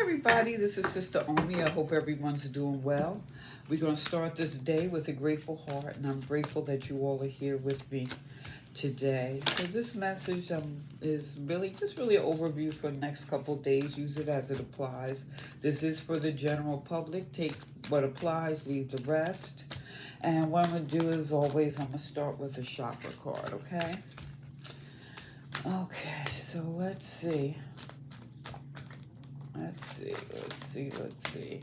everybody, this is Sister Omi. I hope everyone's doing well. We're going to start this day with a grateful heart, and I'm grateful that you all are here with me today. So this message is really an overview for the next couple of days. Use it as it applies. This is for the general public. Take what applies, leave the rest. And what I'm going to do is always, I'm going to start with a chakra card, okay? Okay, so let's see. Let's see.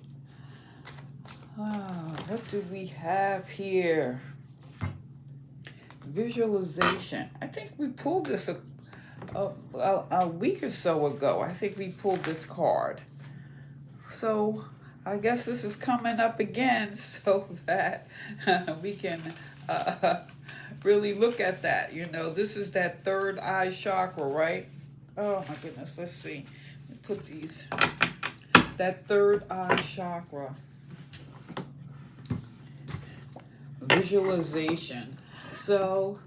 What do we have here? Visualization. I think we pulled this a week or so ago. I think we pulled this card. So I guess this is coming up again so that we can really look at that. You know, this is that third eye chakra, right? Oh my goodness, let's see. Put these, that third eye chakra, visualization. So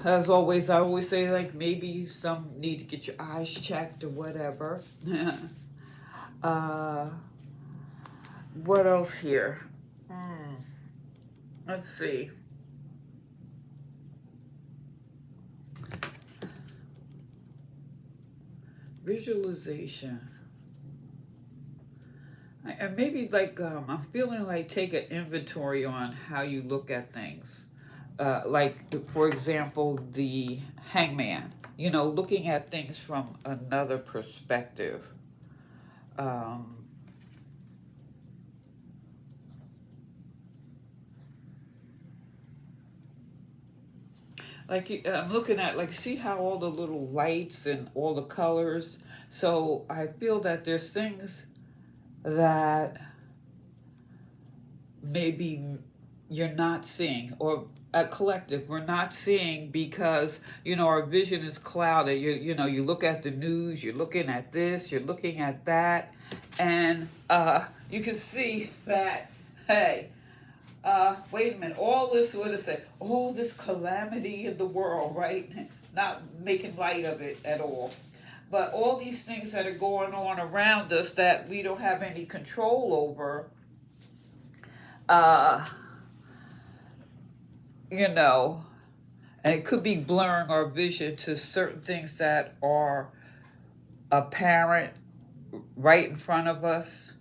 as always, I always say, like, maybe some need to get your eyes checked or whatever. What else here? Let's see. Visualization. And maybe like I'm feeling like take an inventory on how you look at things. Like, for example, the hangman, you know, looking at things from another perspective. Like, I'm looking at, like, see how all the little lights and all the colors. So I feel that there's things that maybe you're not seeing, or a collective we're not seeing because, you know, our vision is clouded. You know, you look at the news, you're looking at this, you're looking at that, and you can see that, hey, wait a minute, all this, what is it, all this calamity in the world, right? Not making light of it at all. But all these things that are going on around us that we don't have any control over, you know, and it could be blurring our vision to certain things that are apparent right in front of us.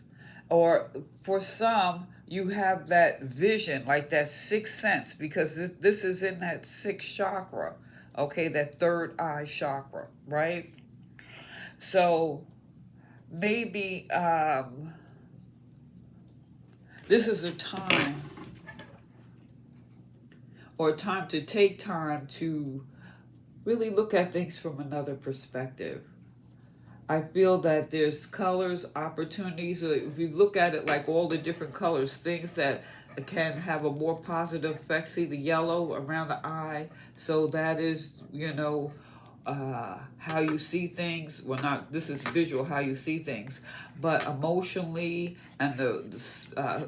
Or for some, you have that vision, like that sixth sense, because this is in that sixth chakra, okay, that third eye chakra, right? So maybe this is a time, or a time to take time to really look at things from another perspective. I feel that there's colors, opportunities. If you look at it like all the different colors, things that can have a more positive effect. See the yellow around the eye. So that is, you know, how you see things. Well, not, this is visual, how you see things, but emotionally and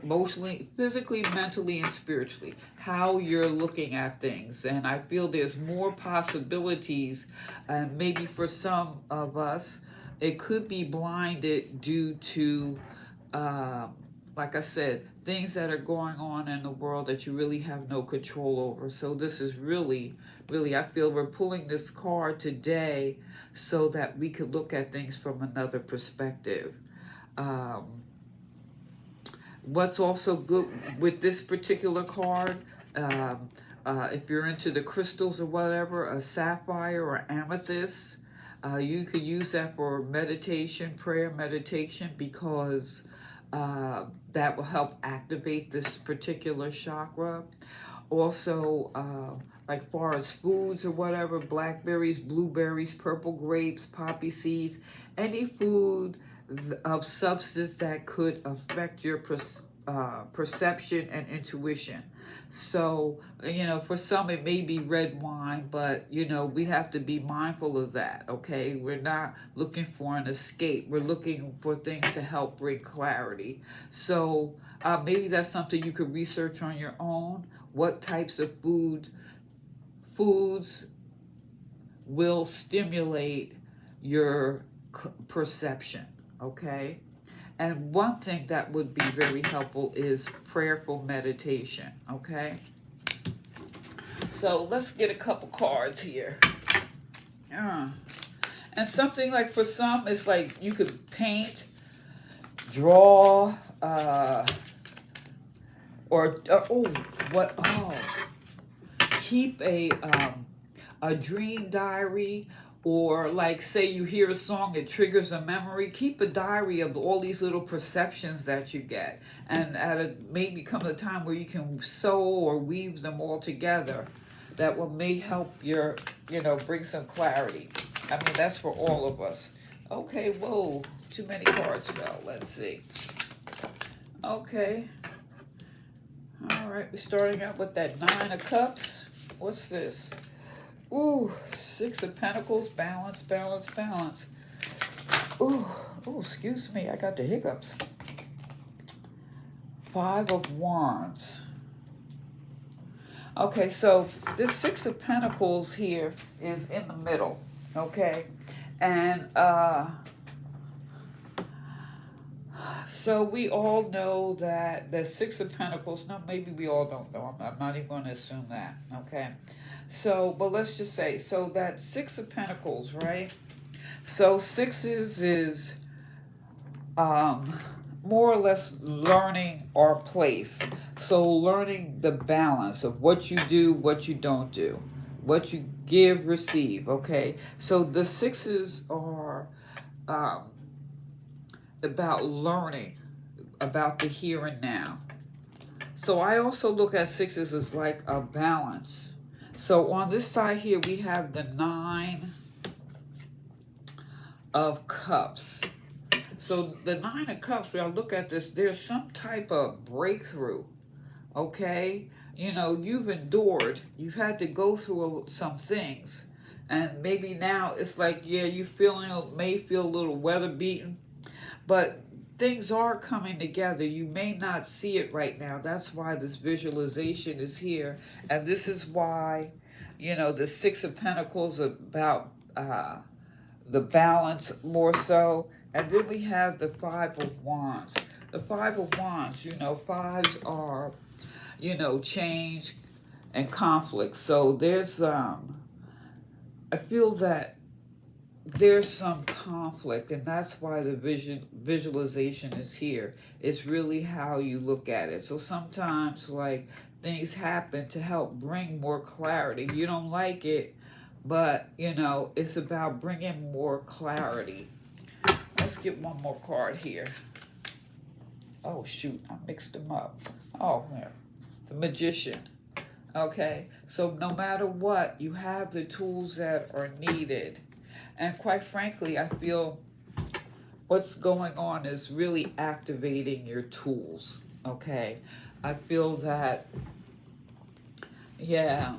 emotionally, physically, mentally, and spiritually, how you're looking at things. And I feel there's more possibilities, and maybe for some of us, it could be blinded due to, like I said, things that are going on in the world that you really have no control over. So this is really, I feel we're pulling this card today so that we could look at things from another perspective. What's also good with this particular card, if you're into the crystals or whatever, a sapphire or amethyst, you could use that for meditation, prayer meditation, because that will help activate this particular chakra. Also, like far as foods or whatever, blackberries, blueberries, purple grapes, poppy seeds, any food of substance that could affect your perception and intuition. So, you know, for some it may be red wine, but, you know, we have to be mindful of that, okay? We're not looking for an escape. We're looking for things to help bring clarity. So maybe that's something you could research on your own. What types of foods will stimulate your perception, okay? And one thing that would be very helpful is prayerful meditation, okay? So let's get a couple cards here. And something like for some, it's like you could paint, draw, keep a dream diary, or like say you hear a song, it triggers a memory. Keep a diary of all these little perceptions that you get, and maybe come a time where you can sew or weave them all together. That will may help your, bring some clarity. I mean, that's for all of us. Okay, whoa, too many cards fell. Let's see. Okay. All right, we're starting out with that 9 of Cups. What's this? Ooh, 6 of Pentacles, balance, balance, balance. Ooh, excuse me, I got the hiccups. 5 of Wands. Okay, so this 6 of Pentacles here is in the middle, okay? And so we all know that the 6 of Pentacles, no, maybe we all don't know. I'm not even going to assume that, okay? So, but let's just say, so that 6 of Pentacles, right? So 6s is more or less learning our place. So learning the balance of what you do, what you don't do, what you give, receive, okay? So the 6s are about learning about the here and now. So I also look at 6s as like a balance. So on this side here, we have the 9 of Cups. So the 9 of Cups, when I look at this, there's some type of breakthrough, okay? You've endured. You've had to go through some things. And maybe now it's like, yeah, you may feel a little weather beaten, but things are coming together. You may not see it right now. That's why this visualization is here. And this is why, the 6 of Pentacles about the balance more so. And then we have the 5 of Wands. The 5 of Wands, 5s are, change and conflict. So there's, I feel that there's some conflict, and that's why the visualization is here. It's really how you look at it. So sometimes, like, things happen to help bring more clarity. You don't like it, but, it's about bringing more clarity. Let's get one more card here. Oh, shoot, I mixed them up. Oh, there. The Magician. Okay, so no matter what, you have the tools that are needed. And quite frankly, I feel what's going on is really activating your tools, okay? I feel that, yeah,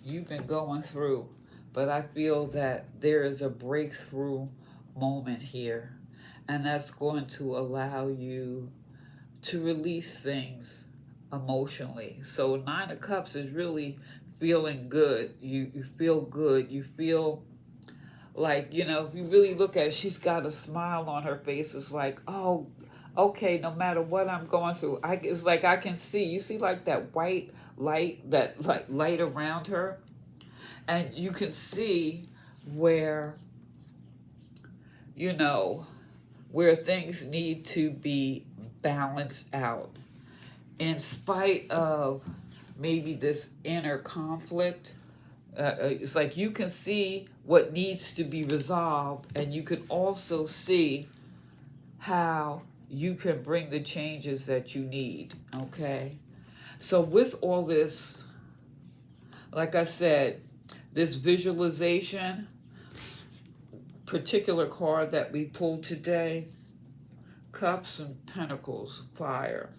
you've been going through, but I feel that there is a breakthrough moment here, and that's going to allow you to release things emotionally. So 9 of Cups is really feeling good. You feel good. You feel like, if you really look at it, she's got a smile on her face. It's like, oh, okay, no matter what I'm going through, it's like I can see. You see like that white light, that like light around her? And you can see where, where things need to be balanced out. In spite of maybe this inner conflict, it's like you can see what needs to be resolved, and you can also see how you can bring the changes that you need, okay? So with all this, like I said, this visualization, particular card that we pulled today, Cups and Pentacles, fire.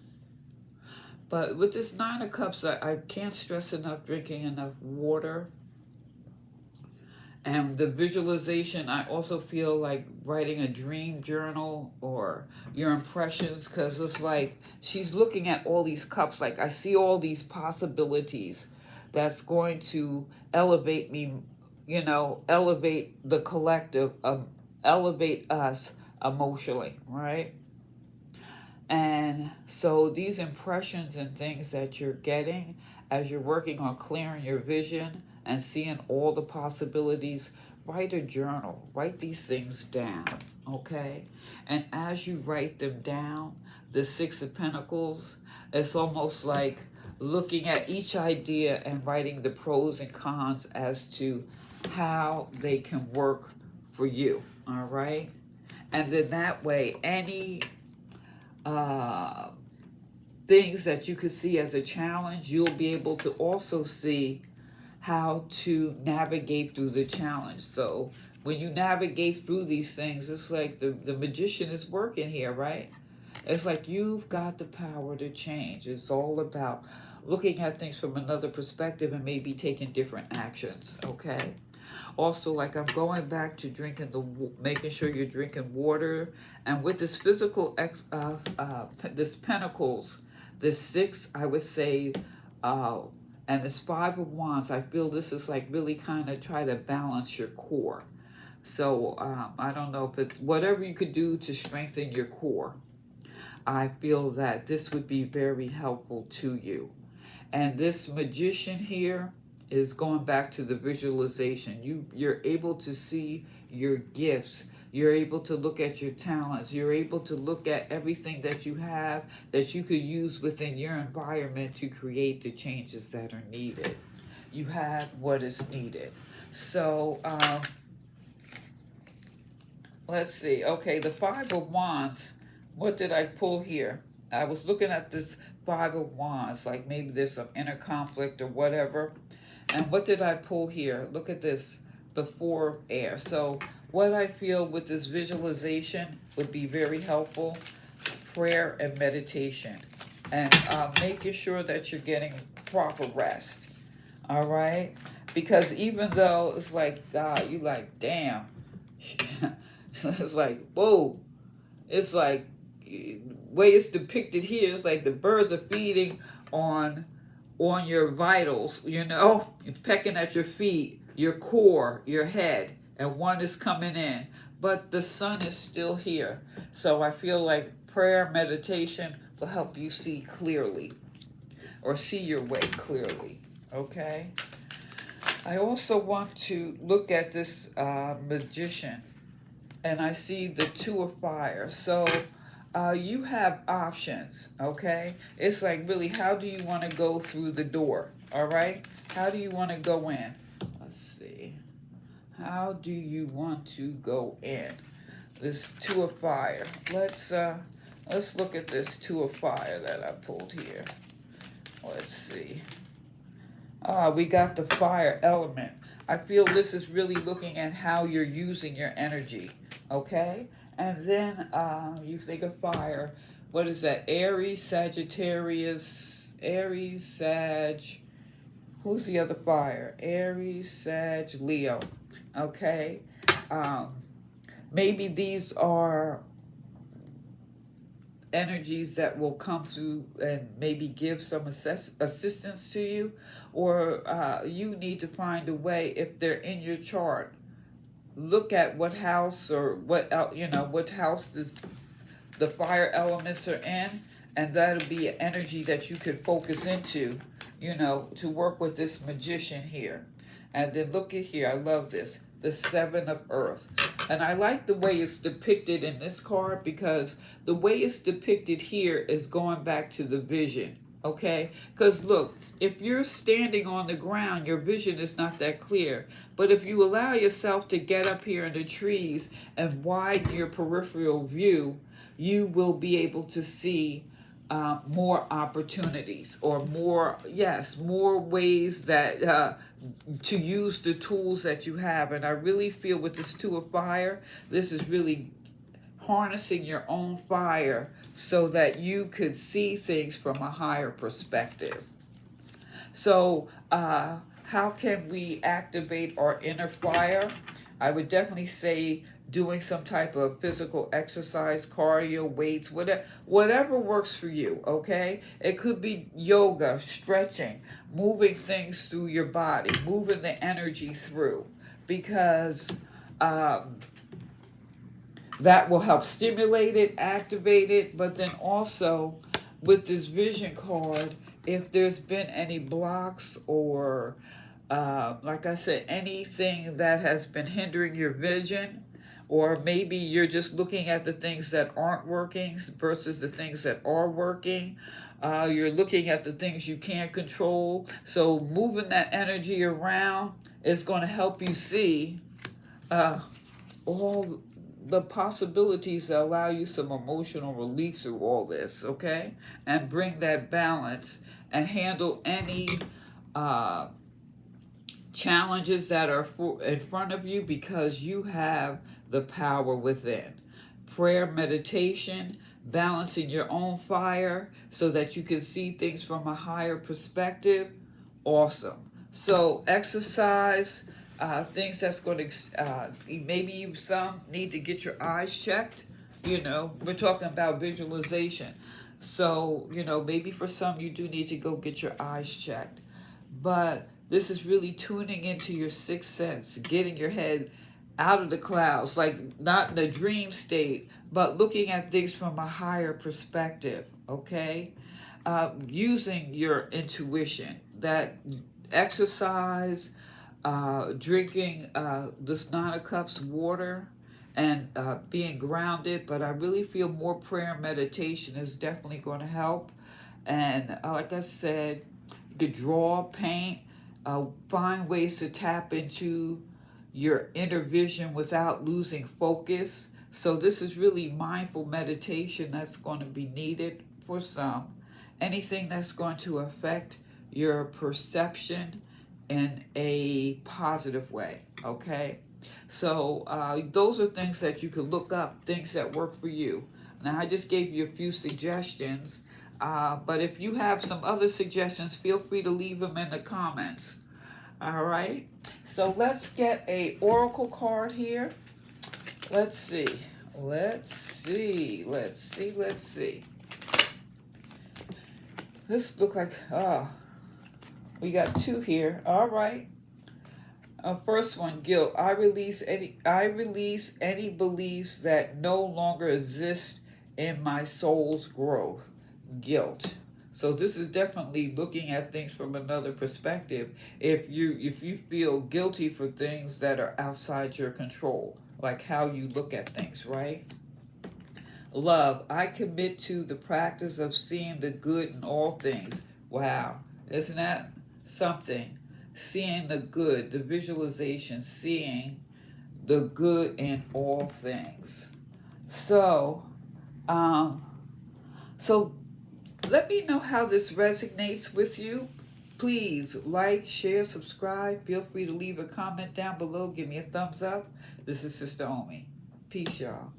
But with this 9 of Cups, I can't stress enough drinking enough water. And the visualization, I also feel like writing a dream journal or your impressions, because it's like she's looking at all these cups. Like I see all these possibilities that's going to elevate me, elevate the collective elevate us emotionally, right? And so these impressions and things that you're getting as you're working on clearing your vision and seeing all the possibilities, write a journal, write these things down, okay? And as you write them down, the Six of Pentacles, it's almost like looking at each idea and writing the pros and cons as to how they can work for you, all right? And then that way, any uh, things that you could see as a challenge, you'll be able to also see how to navigate through the challenge. So when you navigate through these things, it's like the magician is working here, right? It's like you've got the power to change. It's all about looking at things from another perspective and maybe taking different actions, okay? Also, like I'm going back to making sure you're drinking water. And with this this pentacles, this six, I would say, and this Five of Wands, I feel this is like really kind of try to balance your core. So I don't know if it's whatever you could do to strengthen your core. I feel that this would be very helpful to you. And this magician here is going back to the visualization. You're able to see your gifts. You're able to look at your talents. You're able to look at everything that you have that you could use within your environment to create the changes that are needed. You have what is needed. So let's see. Okay, the Five of Wands. What did I pull here? I was looking at this Five of Wands, like maybe there's some inner conflict or whatever. And what did I pull here? Look at this, the Four of Air. So what I feel with this visualization would be very helpful, prayer and meditation. And making sure that you're getting proper rest, all right? Because even though it's like, God, you like, damn. It's like, whoa. It's like, way it's depicted here, it's like the birds are feeding on your vitals, you know, pecking at your feet, your core, your head, and one is coming in. But the sun is still here. So I feel like prayer, meditation will help you see clearly or see your way clearly, okay? I also want to look at this magician, and I see the Two of Fire. So you have options, okay? It's like, really, how do you want to go through the door, all right? How do you want to go in? Let's see. How do you want to go in? This Two of Fire. Let's look at this Two of Fire that I pulled here. Let's see. We got the fire element. I feel this is really looking at how you're using your energy, okay? And then you think of fire. What is that? Aries, Sagittarius, Aries, Sag. Who's the other fire? Aries, Sag, Leo. Okay. Maybe these are energies that will come through and maybe give some assistance to you, or you need to find a way, if they're in your chart, look at what house or what house the fire elements are in, and that'll be an energy that you can focus into, to work with this magician here. And then look at here, I love this, the Seven of Earth. And I like the way it's depicted in this card, because the way it's depicted here is going back to the vision, okay? Because look, if you're standing on the ground, your vision is not that clear. But if you allow yourself to get up here in the trees and widen your peripheral view, you will be able to see more opportunities, or more ways that to use the tools that you have. And I really feel with this Two of Fire, this is really harnessing your own fire so that you could see things from a higher perspective. So how can we activate our inner fire? I would definitely say doing some type of physical exercise, cardio, weights, whatever works for you, okay? It could be yoga, stretching, moving things through your body, moving the energy through, because that will help stimulate it, activate it, but then also with this vision card, if there's been any blocks or, like I said, anything that has been hindering your vision, or maybe you're just looking at the things that aren't working versus the things that are working. You're looking at the things you can't control. So moving that energy around is going to help you see all the possibilities that allow you some emotional relief through all this, okay? And bring that balance and handle any uh, challenges that are in front of you, because you have the power within. Prayer, meditation, balancing your own fire so that you can see things from a higher perspective. Awesome. So exercise, things that's going to, maybe you some need to get your eyes checked. We're talking about visualization. So, maybe for some you do need to go get your eyes checked. But this is really tuning into your sixth sense, getting your head out of the clouds, like not in a dream state, but looking at things from a higher perspective, okay? Using your intuition, that exercise, drinking this 9 of Cups water, and being grounded. But I really feel more prayer and meditation is definitely going to help. And like I said, you could draw, paint, find ways to tap into your inner vision without losing focus. So this is really mindful meditation that's going to be needed for some. Anything that's going to affect your perception in a positive way, okay? So those are things that you could look up, things that work for you. Now, I just gave you a few suggestions, but if you have some other suggestions, feel free to leave them in the comments. All right, so let's get a oracle card here. Let's see. This look like, we got 2 here. All right. First one, guilt. I release any beliefs that no longer exist in my soul's growth. Guilt. So this is definitely looking at things from another perspective. If you feel guilty for things that are outside your control, like how you look at things, right? Love. I commit to the practice of seeing the good in all things. Wow. Isn't that something? Seeing the good, the visualization, seeing the good in all things. So, so let me know how this resonates with you. Please like, share, subscribe. Feel free to leave a comment down below. Give me a thumbs up. This is Sister Omi. Peace, y'all.